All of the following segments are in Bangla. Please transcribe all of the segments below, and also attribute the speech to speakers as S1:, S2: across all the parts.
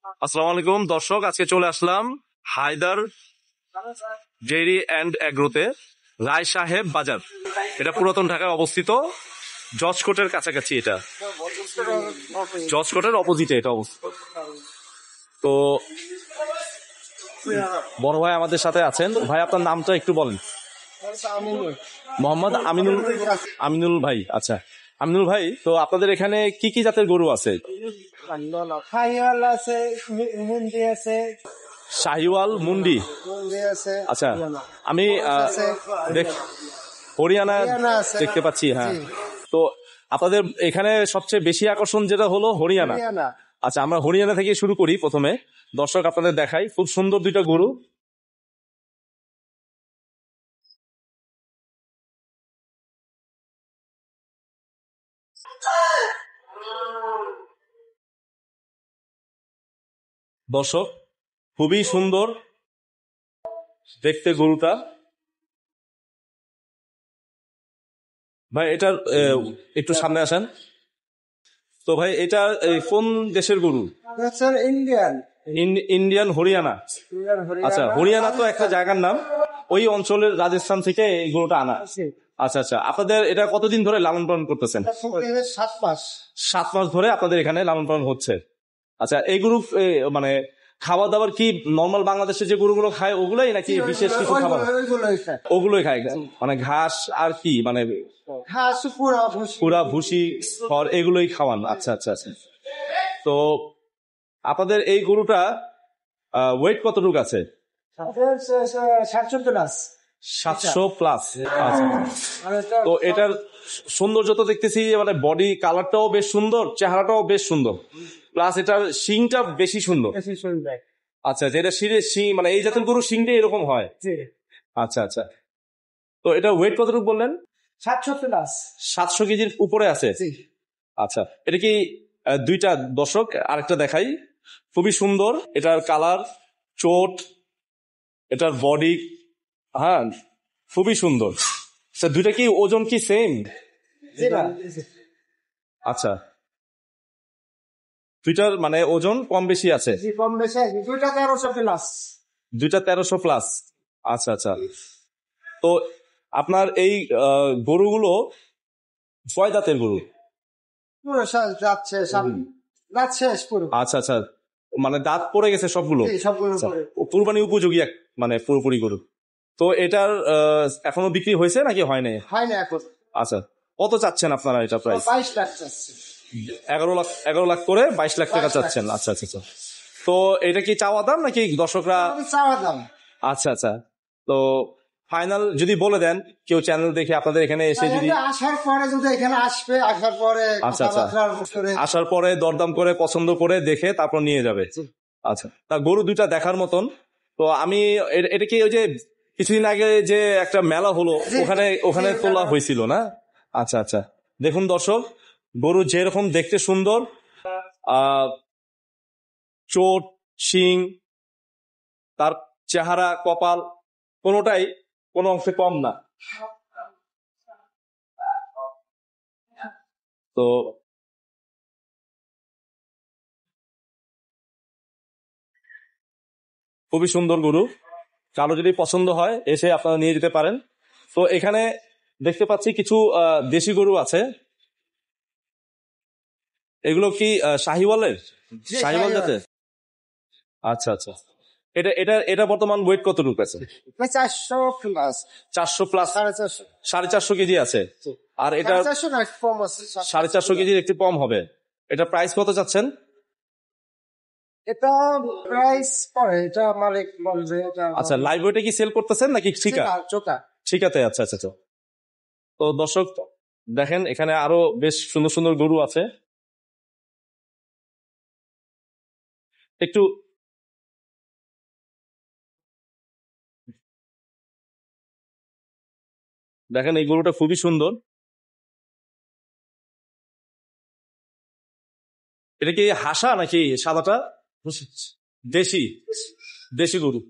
S1: আসসালামু আলাইকুম দর্শক, আজকে চলে আসলাম হায়দার ডেইরি অ্যান্ড অ্যাগ্রোতে, রায় সাহেব বাজার। এটা পুরাতন ঢাকায় অবস্থিত, জজকোর্টের কাছাকাছি। এটা জজকোর্টের অপোজিটে এটা অবস্থিত। তো বড় ভাই আমাদের সাথে আছেন। ভাই, আপনার নামটা একটু বলেন। মোহাম্মদ আমিনুল। আমিনুল ভাই, আচ্ছা আমিনুল ভাই, তো আপনাদের এখানে কি কি জাতের গরু আছে? শাহিওয়াল, মুন্ডি, আচ্ছা। আমি হরিয়ানা দেখতে পাচ্ছি, হ্যাঁ। তো আপনাদের এখানে সবচেয়ে বেশি আকর্ষণ যেটা হলো হরিয়ানা। আচ্ছা, আমরা হরিয়ানা থেকে শুরু করি প্রথমে। দর্শক আপনাদের দেখাই, খুব সুন্দর দুইটা গরু। দর্শক, খুবই সুন্দর দেখতে গরুটা। ভাই, এটার একটু সামনে আসেন। তো ভাই, এটা কোন দেশের গরু?
S2: ইন্ডিয়ান।
S1: ইন্ডিয়ান, হরিয়ানা। আচ্ছা, হরিয়ানা তো একটা জায়গার নাম, ওই অঞ্চলের রাজস্থান থেকে এই গরুটা আনা। আচ্ছা আচ্ছা, আপনাদের এটা কতদিন ধরে লালন পালন করতেছেন?
S2: 7 মাস।
S1: 7 মাস ধরে আপনাদের এখানে লালন পালন হচ্ছে। আচ্ছা, এই গরু মানে খাওয়া দাওয়ার কি নর্মাল বাংলাদেশে যে গরুগুলো খায় ওগুলোই, নাকি বিশেষ কিছু খাবার? ওগুলোই খায়, মানে ঘাস আর কি, মানে
S2: ঘাস,
S1: পুরা ভুসি, খড়, এগুলোই খাওয়ান। আচ্ছা আচ্ছা আচ্ছা। তো আপনাদের এই গরুটা ওয়েট কতটুকু আছে? 700 প্লাস। তো এটার সৌন্দর্য তো দেখতেছি, মানে বডি কালারটাও বেশ সুন্দর, চেহারাটাও বেশ সুন্দর, প্লাস এটার শিংটা বেশি সুন্দর। আচ্ছা, যেটা শিং, মানে এই জাতের গরু শিংটা এরকম হয়। আচ্ছা আচ্ছা। তো এটা ওয়েট কতটুকু বললেন?
S2: 700 প্লাস।
S1: 700 কেজির উপরে আছে। আচ্ছা, এটা কি দুইটা? দর্শক আরেকটা দেখাই, খুবই সুন্দর এটার কালার, চোট, এটার বডি, হ্যাঁ, খুবই সুন্দর। দুইটা কি ওজন কি সেম? আচ্ছা, দুইটার মানে ওজন কম বেশি আছে?
S2: কম বেশি, দুইটা 1300 প্লাস।
S1: দুইটা 1300 প্লাস। আচ্ছা আচ্ছা। তো আপনার এই গরুগুলো কয় দাঁতের গরু?
S2: পুরো যাচ্ছে, দাঁত শেষ পুরো।
S1: আচ্ছা আচ্ছা, মানে দাঁত পড়ে গেছে সবগুলো?
S2: সবগুলো
S1: কুরবানি উপযোগী মানে পুরোপুরি গরু। তো এটার এখনো বিক্রি হয়েছে নাকি হয় নাই?
S2: এখন।
S1: আচ্ছা, কত চাচ্ছেন আপনারা এটা প্রাইস?
S2: 22 লাখ চাচ্ছে।
S1: 11 লাখ করে 22 লাখ টাকা চাচ্ছেন। আচ্ছা আচ্ছা আচ্ছা। তো এটা কি চাওয়া দাম নাকি দর্শকরা?
S2: চাওয়া দাম।
S1: আচ্ছা আচ্ছা। তো ফাইনাল যদি বলে দেন, কেউ চ্যানেল দেখে আপনাদের এখানে এসে যদি
S2: আসার পরে, যদি এখানে আসবে, আসার পরে
S1: আচ্ছা আচ্ছা, আসার পরে দরদাম করে পছন্দ করে দেখে তারপর নিয়ে যাবে। আচ্ছা, তা গরু দুইটা দেখার মতন। তো আমি এটা কি ওই যে কিছুদিন আগে যে একটা মেলা হলো ওখানে তোলা হয়েছিল না? আচ্ছা আচ্ছা। দেখুন দর্শক, গরু যেরকম দেখতে সুন্দর, চোট, শিং, তার চেহারা, কপাল, কোনোটাই কোনো অংশে কম না। তো খুবই সুন্দর গরু, কারো যদি পছন্দ হয় এসে আপনারা নিয়ে যেতে পারেন। তো এখানে দেখতে পাচ্ছি কিছু দেশি গরু আছে। এগুলো কি শাহিওয়ালের? শাহিওয়াল জাতের? আচ্ছা আচ্ছা। এটা এটা এটা বর্তমান ওয়েট কতটুকু আছে?
S2: 400 প্লাস।
S1: 400 প্লাস, 450 কেজি আছে। আর এটা 450 কেজির একটু কম হবে। এটা প্রাইস কত চাচ্ছেন?
S2: এটা প্রাইস পরে, এটা মালিক বলবে।
S1: আচ্ছা, লাইভ ওয়েটে কি সেল করতেছেন নাকি ঠিকাতে? আচ্ছা আচ্ছা আচ্ছা। তো দর্শক দেখেন, এখানে আরো বেশ সুন্দর সুন্দর গরু আছে। একটু দেখেন, এই গরুটা খুবই সুন্দর। এটা কি হাসা নাকি সাদাটা? দেশি, দেশি গরু।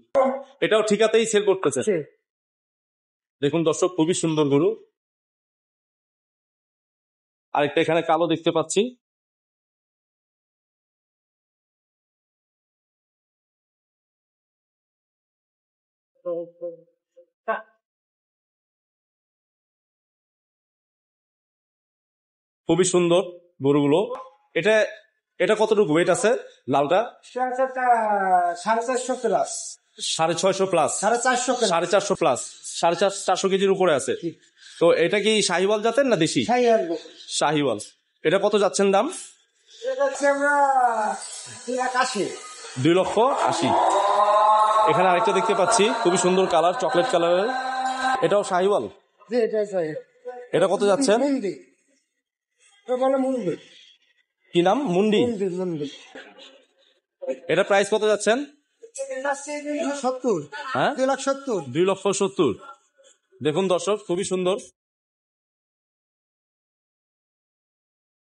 S1: এটাও ঠিকাতেই সেল করতেছে। দেখুন দর্শক, খুবই সুন্দর গরু। আরেকটা এখানে কালো দেখতে পাচ্ছি। খুবই সুন্দর গরুগুলো। এটা এটা কতটুকু ওয়েট আছে লালটা?
S2: 450 প্লাস।
S1: 650 plus,
S2: 450 plus.
S1: 450 প্লাস, 450 কেজির উপরে আছে। তো এটা কি শাহিওয়াল জাতের না দেশি? শাহিওয়াল। এটা কত যাচ্ছেন দাম?
S2: এটা হচ্ছে আমরা 280।
S1: 2,80,000। এখানে আরেকটা দেখতে পাচ্ছি খুবই সুন্দর কালার, চকলেট কালারের। এটাও শাহিওয়াল।
S2: জি, এটা চাই।
S1: এটা কত যাচ্ছেন?
S2: মুন্ডি। তো বলে মুন্ডি।
S1: কি নাম? মুন্ডি।
S2: মুন্ডি।
S1: এটা প্রাইস কত যাচ্ছেন?
S2: 70।
S1: হ্যাঁ,
S2: 2,70,000।
S1: 2,70,000। দেখুন দর্শক, খুবই সুন্দর।